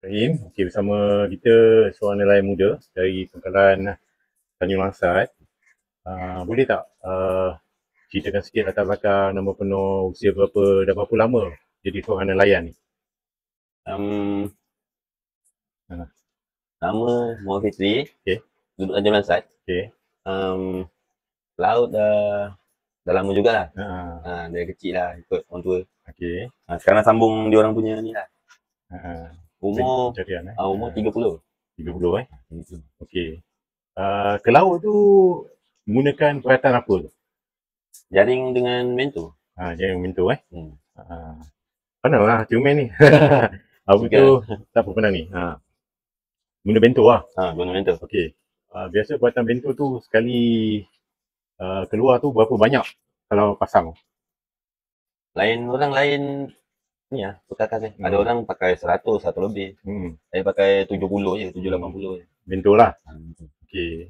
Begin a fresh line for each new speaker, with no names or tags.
Rahim, okay, bersama kita seorang nelayan muda dari Pangkalan Tanjung Langsat. Boleh tak ceritakan sikit latar belakang, nama penuh, usia berapa dan berapa lama jadi seorang nelayan ni?
Nama Muhammad Fitri,
Okay.
duduk Tanjung Langsat.
Okay.
Laut dah lama jugalah.
Ha.
Dari kecil lah ikut orang tua.
Okay.
Sekarang sambung dia orang punya ni lah. Umur
Pencarian,
umur 30.
30 Okay. Ke laut tu menggunakan peralatan apa tu?
Jaring dengan mentor.
Jaring mentor Pandang lah ciuman ni. Apa tu? Tak apa pandang ni. Guna bento lah.
Guna mentor.
Okey. Biasa buatan bento tu sekali keluar tu berapa banyak kalau pasang?
Lain orang lain ni lah, perkakas ni. Ada orang pakai 100 lebih. Saya pakai 70 je, 70-80 je.
Bento lah. Okey.